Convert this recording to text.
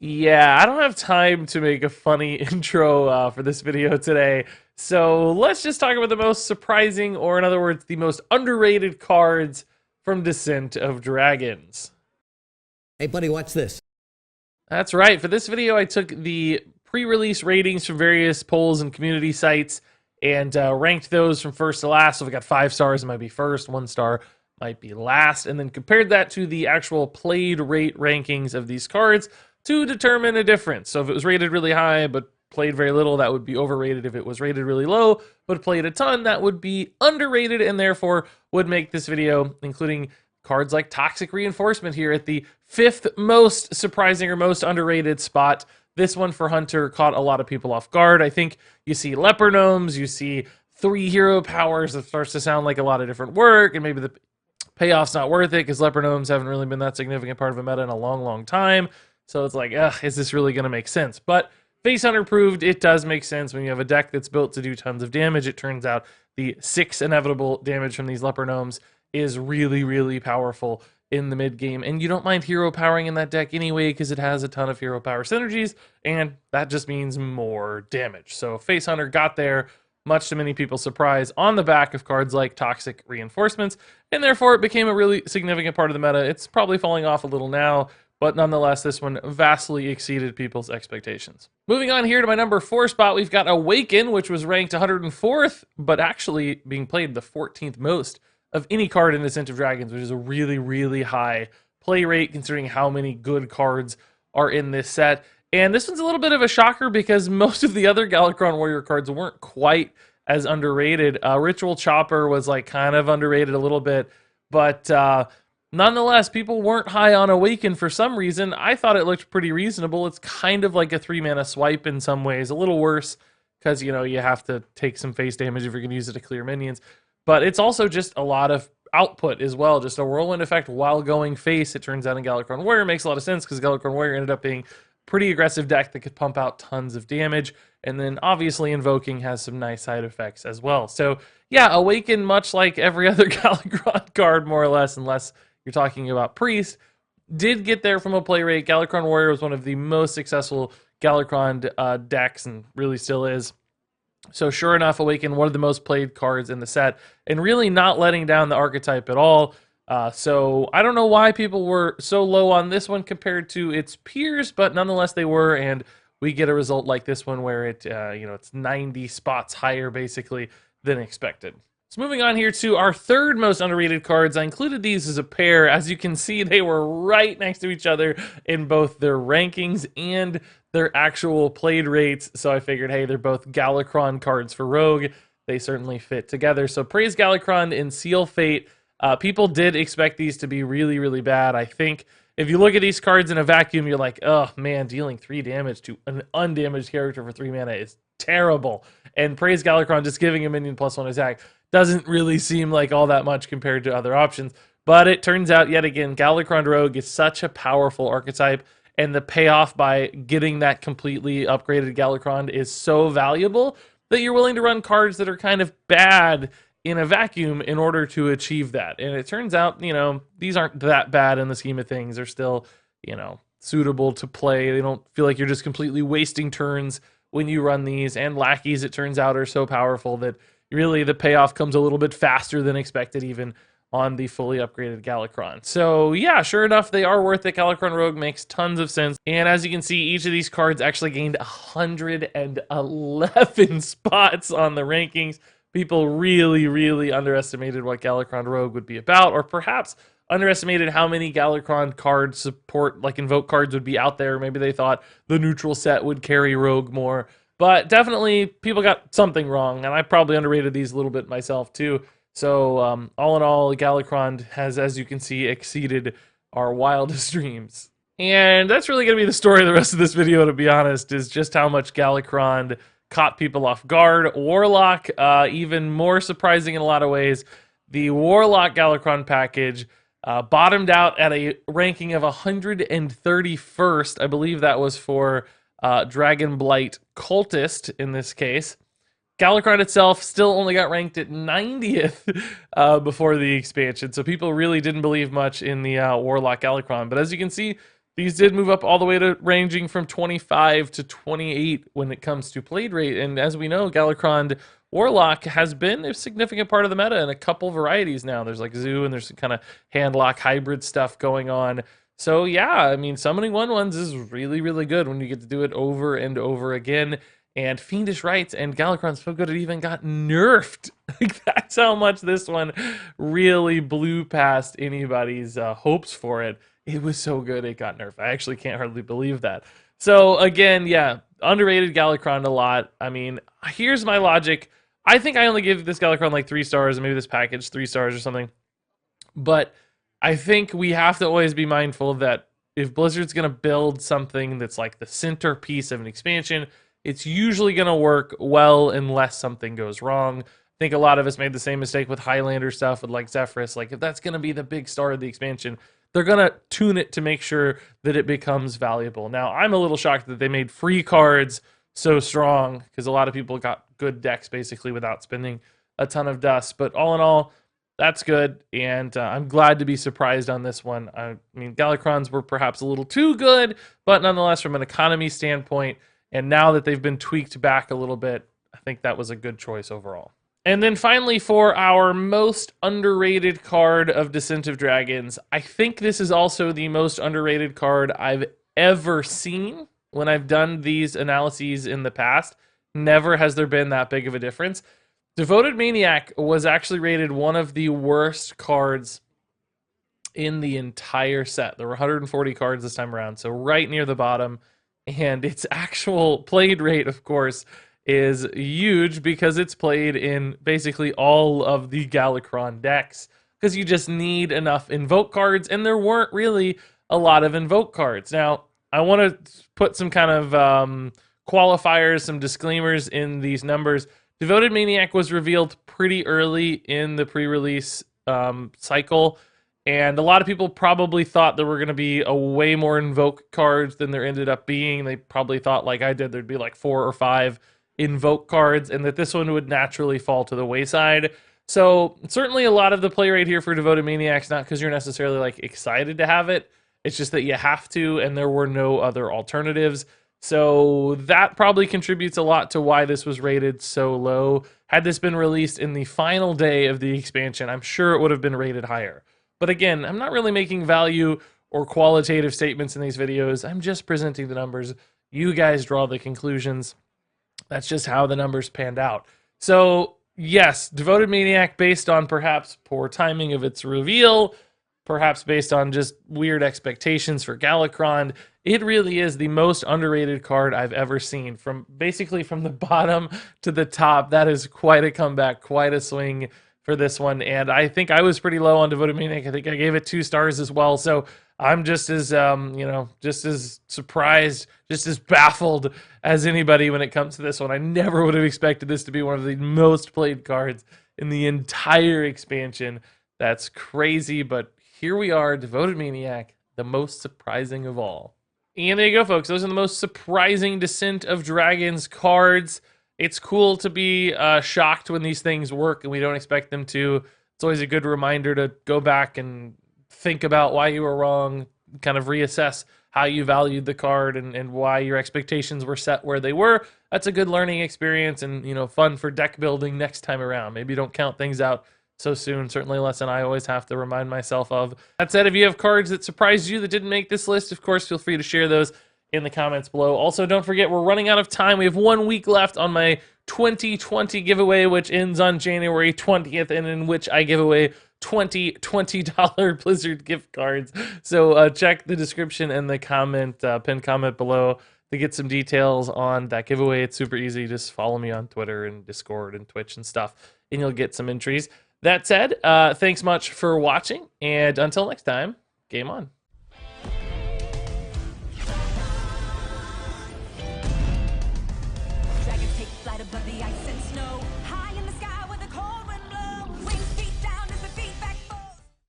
Yeah, I don't have time to make a funny intro for this video today. So let's just talk about the most surprising, or in other words, the most underrated cards from Descent of Dragons. Hey, buddy, watch this. That's right. For this video, I took the pre-release ratings from various polls and community sites and ranked those from first to last. So if we got 5 stars, it might be first, 1 star might be last, and then compared that to the actual played rate rankings of these cards to determine a difference. So if it was rated really high but played very little, that would be overrated. If it was rated really low but played a ton, that would be underrated, and therefore would make this video, including cards like Toxic Reinforcement here at the 5th most surprising or most underrated spot. This one for Hunter caught a lot of people off guard. I think you see Leper Gnomes, you see 3 hero powers. That starts to sound like a lot of different work, and maybe the payoff's not worth it because Leper Gnomes haven't really been that significant part of a meta in a long, long time. So it's like, is this really going to make sense? But Face Hunter proved it does make sense when you have a deck that's built to do tons of damage. It turns out the 6 inevitable damage from these Leper Gnomes is really, really powerful in the mid game. And you don't mind hero powering in that deck anyway because it has a ton of hero power synergies, and that just means more damage. So Face Hunter got there, much to many people's surprise, on the back of cards like Toxic Reinforcements, and therefore it became a really significant part of the meta. It's probably falling off a little now, but nonetheless, this one vastly exceeded people's expectations. Moving on here to my number 4 spot, we've got Awaken, which was ranked 104th, but actually being played the 14th most of any card in Descent of Dragons, which is a really, really high play rate considering how many good cards are in this set. And this one's a little bit of a shocker because most of the other Galakrond Warrior cards weren't quite as underrated. Ritual Chopper was like kind of underrated a little bit, but nonetheless, people weren't high on Awaken for some reason. I thought it looked pretty reasonable. It's kind of like a 3-mana swipe in some ways, a little worse because, you know, you have to take some face damage if you're going to use it to clear minions. But it's also just a lot of output as well, just a whirlwind effect while going face. It turns out in Galakrond Warrior makes a lot of sense because Galakrond Warrior ended up being pretty aggressive deck that could pump out tons of damage, and then obviously Invoking has some nice side effects as well. So yeah, Awaken, much like every other Galakrond card, more or less, unless you're talking about Priest, did get there from a play rate. Galakrond Warrior was one of the most successful Galakrond decks, and really still is. So sure enough, Awaken, one of the most played cards in the set, and really not letting down the archetype at all. So I don't know why people were so low on this one compared to its peers, but nonetheless they were, and we get a result like this one where it, it's 90 spots higher basically than expected. So moving on here to our 3rd most underrated cards. I included these as a pair. As you can see, they were right next to each other in both their rankings and their actual played rates. So I figured, hey, they're both Galakrond cards for Rogue. They certainly fit together. So praise Galakrond and Seal Fate. People did expect these to be really, really bad. I think if you look at these cards in a vacuum, you're like, oh man, dealing 3 damage to an undamaged character for 3 mana is terrible. And praise Galakrond just giving a minion +1 attack doesn't really seem like all that much compared to other options. But it turns out, yet again, Galakrond Rogue is such a powerful archetype, and the payoff by getting that completely upgraded Galakrond is so valuable that you're willing to run cards that are kind of bad in a vacuum in order to achieve that. And it turns out, these aren't that bad in the scheme of things. They're still, suitable to play. They don't feel like you're just completely wasting turns when you run these. And lackeys, it turns out, are so powerful that really the payoff comes a little bit faster than expected even on the fully upgraded Galakrond. So yeah, sure enough, they are worth it. Galakrond Rogue makes tons of sense. And as you can see, each of these cards actually gained 111 spots on the rankings. People really, really underestimated what Galakrond Rogue would be about, or perhaps underestimated how many Galakrond card support, like Invoke cards, would be out there. Maybe they thought the neutral set would carry Rogue more. But definitely, people got something wrong, and I probably underrated these a little bit myself too. So all in all, Galakrond has, as you can see, exceeded our wildest dreams. And that's really going to be the story of the rest of this video, to be honest, is just how much Galakrond caught people off guard. Warlock, even more surprising in a lot of ways. The Warlock Galakrond package bottomed out at a ranking of 131st. I believe that was for Dragonblight Cultist in this case. Galakrond itself still only got ranked at 90th before the expansion, so people really didn't believe much in the Warlock Galakrond. But as you can see, These did move up all the way to ranging from 25 to 28 when it comes to played rate. And as we know, Galakrond Warlock has been a significant part of the meta in a couple varieties now. There's like Zoo and there's kind of handlock hybrid stuff going on. So yeah, I mean, summoning 1/1s is really, really good when you get to do it over and over again. And Fiendish Rites and Galakrond's so good it even got nerfed. Like, that's how much this one really blew past anybody's hopes for it. It was so good it got nerfed. I actually can't hardly believe that. So again, yeah, underrated Galakrond a lot. I mean, here's my logic. I think I only give this Galakrond like 3 stars, and maybe this package 3 stars or something. But I think we have to always be mindful that if Blizzard's going to build something that's like the centerpiece of an expansion, it's usually going to work well unless something goes wrong. I think a lot of us made the same mistake with Highlander stuff with like Zephyrus. Like, if that's going to be the big star of the expansion, they're going to tune it to make sure that it becomes valuable. Now, I'm a little shocked that they made free cards so strong because a lot of people got good decks basically without spending a ton of dust. But all in all, that's good, and I'm glad to be surprised on this one. I mean, Galakronds were perhaps a little too good, but nonetheless, from an economy standpoint, and now that they've been tweaked back a little bit, I think that was a good choice overall. And then finally, for our most underrated card of Descent of Dragons, I think this is also the most underrated card I've ever seen when I've done these analyses in the past. Never has there been that big of a difference. Devoted Maniac was actually rated one of the worst cards in the entire set. There were 140 cards this time around, so right near the bottom. And its actual played rate, of course, is huge because it's played in basically all of the Galakrond decks because you just need enough invoke cards, and there weren't really a lot of invoke cards. Now, I want to put some kind of qualifiers, some disclaimers in these numbers. Devoted Maniac was revealed pretty early in the pre-release cycle, and a lot of people probably thought there were going to be a way more invoke cards than there ended up being. They probably thought, like I did, there'd be like 4 or 5 invoke cards, and that this one would naturally fall to the wayside. So certainly a lot of the play rate here for Devoted Maniac's not because you're necessarily like excited to have it. It's just that you have to, and there were no other alternatives. So that probably contributes a lot to why this was rated so low. Had this been released in the final day of the expansion, I'm sure it would have been rated higher. But again, I'm not really making value or qualitative statements in these videos. I'm just presenting the numbers. You guys draw the conclusions. That's just how the numbers panned out. So yes, Devoted Maniac, based on perhaps poor timing of its reveal, perhaps based on just weird expectations for Galakrond, it really is the most underrated card I've ever seen. From basically from the bottom to the top, that is quite a comeback, quite a swing for this one. And I think I was pretty low on Devoted Maniac. I think I gave it 2 stars as well. So I'm just as, just as surprised, just as baffled as anybody when it comes to this one. I never would have expected this to be one of the most played cards in the entire expansion. That's crazy, but here we are, Devoted Maniac, the most surprising of all. And there you go, folks. Those are the most surprising Descent of Dragons cards. It's cool to be shocked when these things work and we don't expect them to. It's always a good reminder to go back and think about why you were wrong, kind of reassess how you valued the card and why your expectations were set where they were. That's a good learning experience and, fun for deck building next time around. Maybe don't count things out so soon. Certainly a lesson I always have to remind myself of. That said, if you have cards that surprised you that didn't make this list, of course, feel free to share those in the comments below. Also, don't forget, we're running out of time. We have 1 week left on my 2020 giveaway, which ends on January 20th, and in which I give away 20 $20 Blizzard gift cards. So check the description and the pinned comment below to get some details on that giveaway. It's super easy. Just follow me on Twitter and Discord and Twitch and stuff, and you'll get some entries. That said, thanks much for watching, and until next time, game on.